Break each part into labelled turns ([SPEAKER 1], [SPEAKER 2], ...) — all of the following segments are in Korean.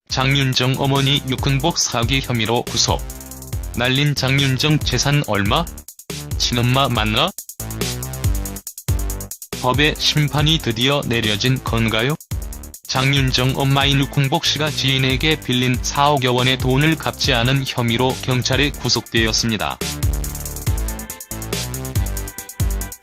[SPEAKER 1] 장윤정 어머니 육흥복 사기 혐의로 구속. 날린 장윤정 재산 얼마? 친엄마 맞나? 법의 심판이 드디어 내려진 건가요? 장윤정 엄마인 육흥복 씨가 지인에게 빌린 4억여 원의 돈을 갚지 않은 혐의로 경찰에 구속되었습니다.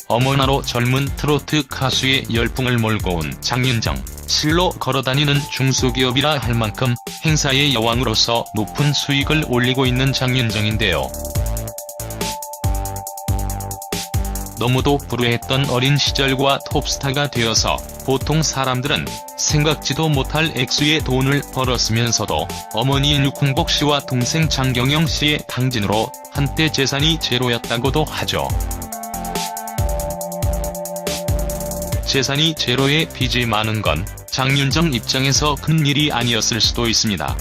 [SPEAKER 1] 어머나로 젊은 트로트 가수의 열풍을 몰고 온 장윤정. 실로 걸어다니는 중소기업이라 할 만큼 행사의 여왕으로서 높은 수익을 올리고 있는 장윤정인데요. 너무도 불우했던 어린 시절과 톱스타가 되어서 보통 사람들은 생각지도 못할 액수의 돈을 벌었으면서도 어머니인 육흥복 씨와 동생 장경영 씨의 탕진으로 한때 재산이 제로였다고도 하죠. 재산이 제로에 빚이 많은 건 장윤정 입장에서 큰 일이 아니었을 수도 있습니다.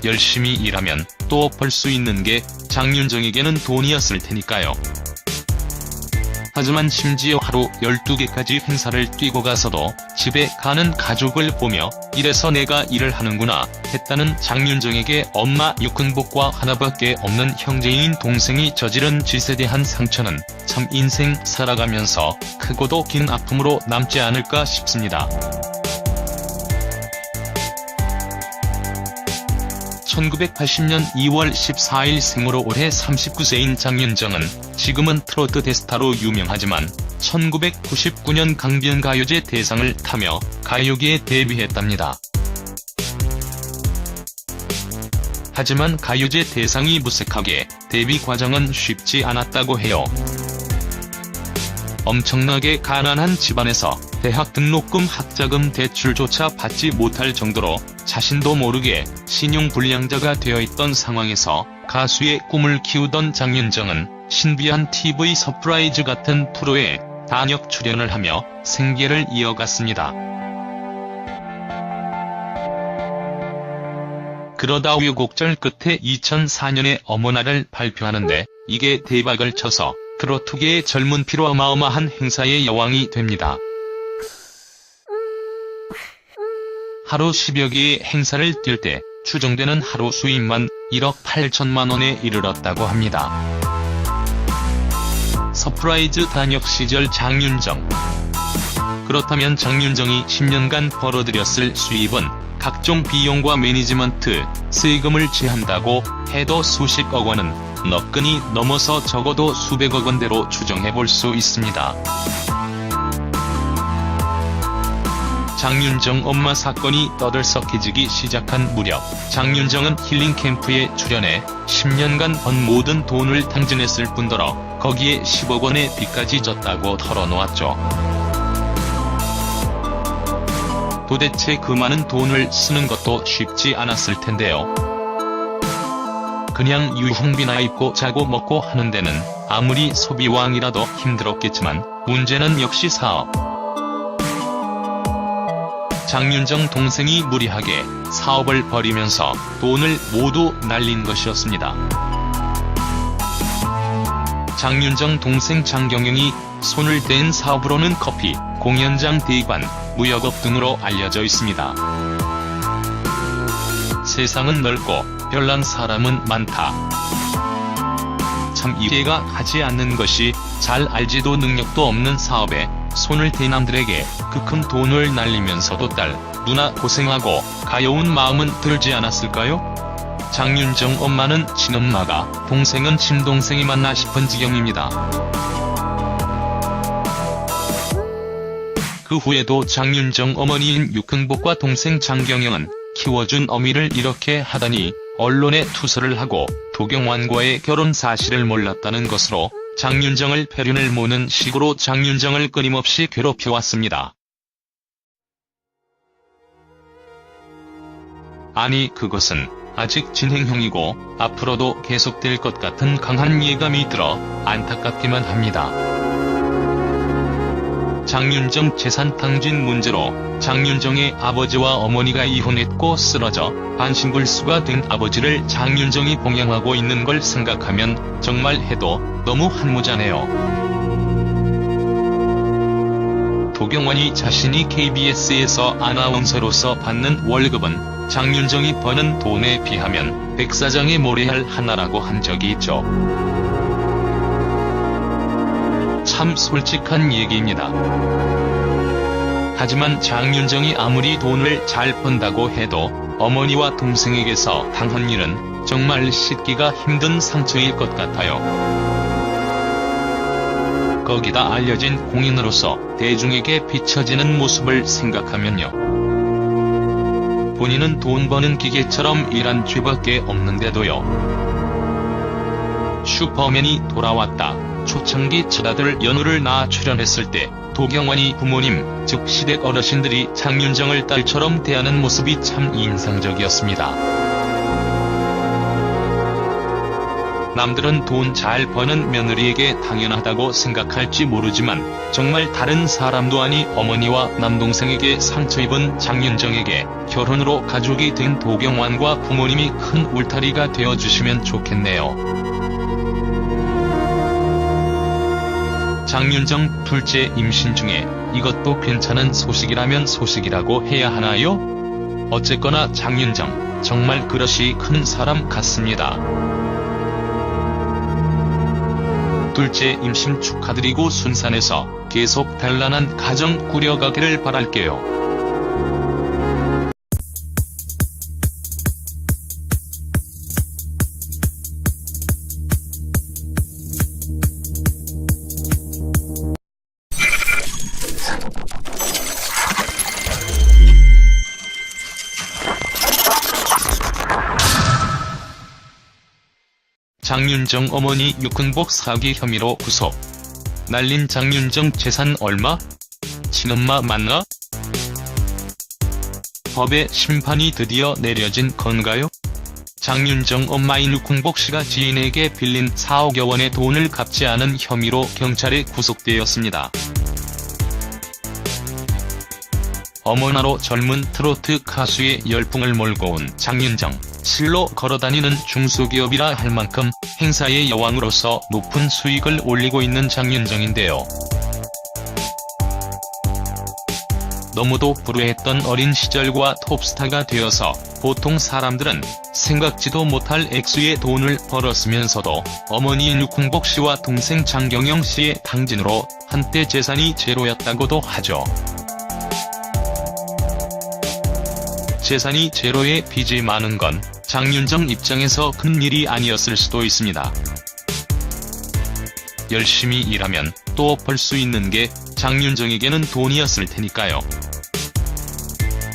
[SPEAKER 1] 열심히 일하면 또 벌 수 있는 게 장윤정에게는 돈이었을 테니까요. 하지만 심지어 하루 12개까지 행사를 뛰고 가서도 집에 가는 가족을 보며 이래서 내가 일을 하는구나 했다는 장윤정에게 엄마 육흥복과 하나밖에 없는 형제인 동생이 저지른 짓에 대한 상처는 참 인생 살아가면서 크고도 긴 아픔으로 남지 않을까 싶습니다. 1980년 2월 14일 생으로 올해 39세인 장윤정은 지금은 트로트 대스타로 유명하지만 1999년 강변가요제 대상을 타며 가요계에 데뷔했답니다. 하지만 가요제 대상이 무색하게 데뷔 과정은 쉽지 않았다고 해요. 엄청나게 가난한 집안에서 대학 등록금 학자금 대출조차 받지 못할 정도로 자신도 모르게 신용불량자가 되어 있던 상황에서 가수의 꿈을 키우던 장윤정은 신비한 TV 서프라이즈 같은 프로에 단역 출연을 하며 생계를 이어갔습니다. 그러다 우여곡절 끝에 2004년에 어머나를 발표하는데 이게 대박을 쳐서 트로트계의 젊은 피로 어마어마한 행사의 여왕이 됩니다. 하루 10여 개의 행사를 뛸 때 추정되는 하루 수입만 1억 8천만 원에 이르렀다고 합니다. 서프라이즈 단역 시절 장윤정. 그렇다면 장윤정이 10년간 벌어들였을 수입은 각종 비용과 매니지먼트, 세금을 제한다고 해도 수십억 원은 너끈히 넘어서 적어도 수백억 원대로 추정해볼 수 있습니다. 장윤정 엄마 사건이 떠들썩해지기 시작한 무렵 장윤정은 힐링 캠프에 출연해 10년간 번 모든 돈을 탕진했을 뿐더러 거기에 10억 원의 빚까지 졌다고 털어놓았죠. 도대체 그 많은 돈을 쓰는 것도 쉽지 않았을 텐데요. 그냥 유흥비나 입고 자고 먹고 하는 데는 아무리 소비왕이라도 힘들었겠지만 문제는 역시 사업. 장윤정 동생이 무리하게 사업을 벌이면서 돈을 모두 날린 것이었습니다. 장윤정 동생 장경영이 손을 댄 사업으로는 커피, 공연장 대관, 무역업 등으로 알려져 있습니다. 세상은 넓고 별난 사람은 많다. 참 이해가 가지 않는 것이 잘 알지도 능력도 없는 사업에 손을 댄 남들에게 그 큰 돈을 날리면서도 딸, 누나 고생하고 가여운 마음은 들지 않았을까요? 장윤정 엄마는 친엄마가, 동생은 친동생이 맞나 싶은 지경입니다. 그 후에도 장윤정 어머니인 육흥복과 동생 장경영은 키워준 어미를 이렇게 하다니 언론에 투서를 하고 도경완과의 결혼 사실을 몰랐다는 것으로 장윤정을 폐륜을 모는 식으로 장윤정을 끊임없이 괴롭혀왔습니다. 아니 그것은 아직 진행형이고 앞으로도 계속될 것 같은 강한 예감이 들어 안타깝기만 합니다. 장윤정 재산 탕진 문제로 장윤정의 아버지와 어머니가 이혼했고 쓰러져 반신불수가 된 아버지를 장윤정이 봉양하고 있는 걸 생각하면 정말 해도 너무 한무자네요. 도경완이 자신이 KBS에서 아나운서로서 받는 월급은 장윤정이 버는 돈에 비하면 백사장의 모래알 하나라고 한 적이 있죠. 참 솔직한 얘기입니다. 하지만 장윤정이 아무리 돈을 잘 번다고 해도 어머니와 동생에게서 당한 일은 정말 씻기가 힘든 상처일 것 같아요. 거기다 알려진 공인으로서 대중에게 비춰지는 모습을 생각하면요. 본인은 돈 버는 기계처럼 일한 죄밖에 없는데도요. 슈퍼맨이 돌아왔다. 초창기 첫아들 연우를 낳아 출연했을 때 도경완이 부모님, 즉 시댁 어르신들이 장윤정을 딸처럼 대하는 모습이 참 인상적이었습니다. 남들은 돈 잘 버는 며느리에게 당연하다고 생각할지 모르지만 정말 다른 사람도 아니 어머니와 남동생에게 상처 입은 장윤정에게 결혼으로 가족이 된 도경완과 부모님이 큰 울타리가 되어주시면 좋겠네요. 장윤정 둘째 임신 중에 이것도 괜찮은 소식이라면 소식이라고 해야 하나요? 어쨌거나 장윤정 정말 그릇이 큰 사람 같습니다. 둘째 임신 축하드리고 순산해서 계속 단란한 가정 꾸려가기를 바랄게요. 장윤정 어머니 육흥복 사기 혐의로 구속. 날린 장윤정 재산 얼마? 친엄마 맞나? 법의 심판이 드디어 내려진 건가요? 장윤정 엄마인 육흥복 씨가 지인에게 빌린 4억여 원의 돈을 갚지 않은 혐의로 경찰에 구속되었습니다. 어머나로 젊은 트로트 가수의 열풍을 몰고 온 장윤정. 실로 걸어다니는 중소기업이라 할 만큼 행사의 여왕으로서 높은 수익을 올리고 있는 장윤정인데요. 너무도 불우했던 어린 시절과 톱스타가 되어서 보통 사람들은 생각지도 못할 액수의 돈을 벌었으면서도 어머니인 육흥복 씨와 동생 장경영 씨의 탕진으로 한때 재산이 제로였다고도 하죠. 재산이 제로에 빚이 많은 건 장윤정 입장에서 큰 일이 아니었을 수도 있습니다. 열심히 일하면 또 벌 수 있는 게 장윤정에게는 돈이었을 테니까요.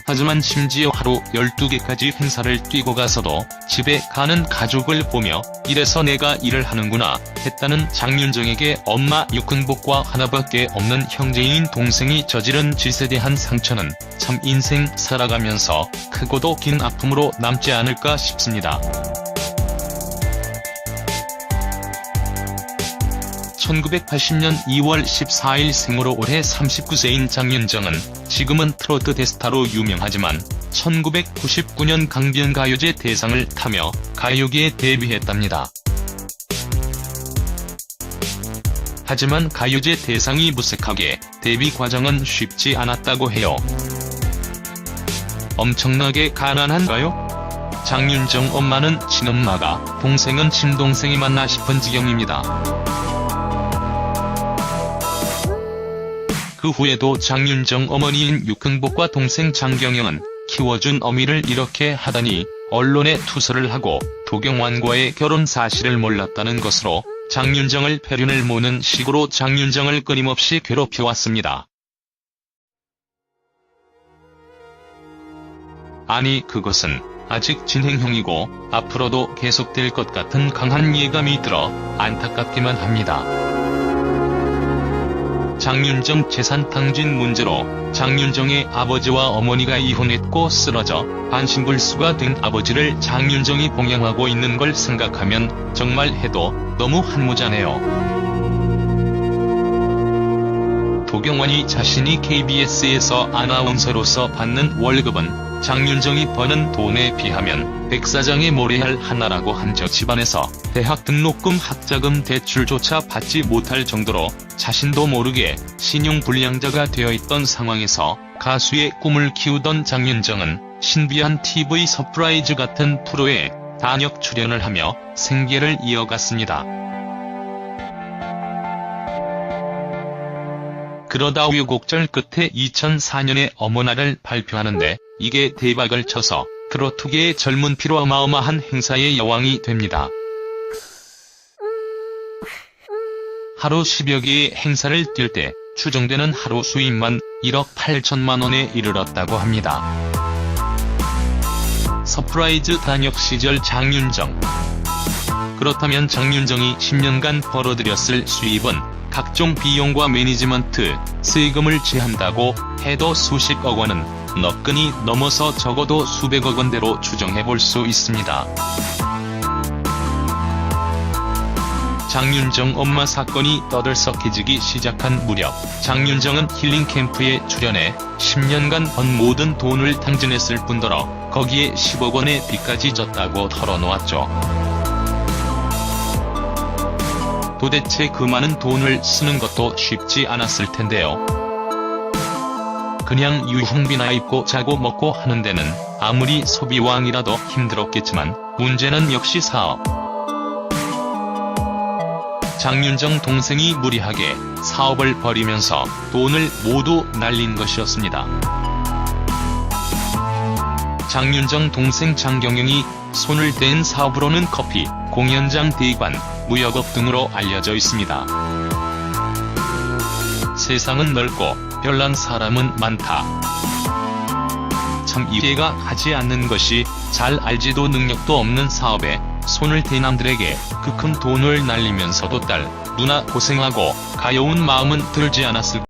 [SPEAKER 1] 하지만 심지어 하루 12개까지 행사를 뛰고 가서도 집에 가는 가족을 보며 이래서 내가 일을 하는구나 했다는 장윤정에게 엄마 육흥복과 하나밖에 없는 형제인 동생이 저지른 짓에 대한 상처는 참 인생 살아가면서 크고도 긴 아픔으로 남지 않을까 싶습니다. 1980년 2월 14일 생으로 올해 39세인 장윤정은 지금은 트로트 대스타로 유명하지만 1999년 강변가요제 대상을 타며 가요계에 데뷔했답니다. 하지만 가요제 대상이 무색하게 데뷔 과정은 쉽지 않았다고 해요. 엄청나게 가난한가요? 장윤정 엄마는 친엄마가, 동생은 친동생이 맞나 싶은 지경입니다. 그 후에도 장윤정 어머니인 육흥복과 동생 장경영은 키워준 어미를 이렇게 하다니 언론에 투서를 하고 도경완과의 결혼 사실을 몰랐다는 것으로 장윤정을 폐륜을 모는 식으로 장윤정을 끊임없이 괴롭혀왔습니다. 아니 그것은 아직 진행형이고 앞으로도 계속될 것 같은 강한 예감이 들어 안타깝기만 합니다. 장윤정 재산 탕진 문제로 장윤정의 아버지와 어머니가 이혼했고 쓰러져 반신불수가 된 아버지를 장윤정이 봉양하고 있는 걸 생각하면 정말 해도 너무 한무자네요. 조경환이 자신이 KBS에서 아나운서로서 받는 월급은 장윤정이 버는 돈에 비하면 백사장에 모래알 하나라고 한 저 집안에서 대학 등록금 학자금 대출조차 받지 못할 정도로 자신도 모르게 신용불량자가 되어 있던 상황에서 가수의 꿈을 키우던 장윤정은 신비한 TV 서프라이즈 같은 프로에 단역 출연을 하며 생계를 이어갔습니다. 그러다 우여곡절 끝에 2004년에 어머나를 발표하는데 이게 대박을 쳐서 트로트계의 젊은 피로 어마어마한 행사의 여왕이 됩니다. 하루 10여 개의 행사를 뛸 때 추정되는 하루 수입만 1억 8천만 원에 이르렀다고 합니다. 서프라이즈 단역 시절 장윤정. 그렇다면 장윤정이 10년간 벌어들였을 수입은 각종 비용과 매니지먼트, 세금을 제한다고 해도 수십억 원은 너끈히 넘어서 적어도 수백억 원대로 추정해볼 수 있습니다. 장윤정 엄마 사건이 떠들썩해지기 시작한 무렵 장윤정은 힐링 캠프에 출연해 10년간 번 모든 돈을 탕진했을 뿐더러 거기에 10억 원의 빚까지 졌다고 털어놓았죠. 도대체 그 많은 돈을 쓰는 것도 쉽지 않았을 텐데요. 그냥 유흥비나 입고 자고 먹고 하는 데는 아무리 소비왕이라도 힘들었겠지만 문제는 역시 사업. 장윤정 동생이 무리하게 사업을 벌이면서 돈을 모두 날린 것이었습니다. 장윤정 동생 장경영이 손을 댄 사업으로는 커피, 공연장 대관, 무역업 등으로 알려져 있습니다. 세상은 넓고 별난 사람은 많다. 참 이해가 가지 않는 것이 잘 알지도 능력도 없는 사업에 손을 댄 남들에게 그 큰 돈을 날리면서도 딸, 누나 고생하고 가여운 마음은 들지 않았을까.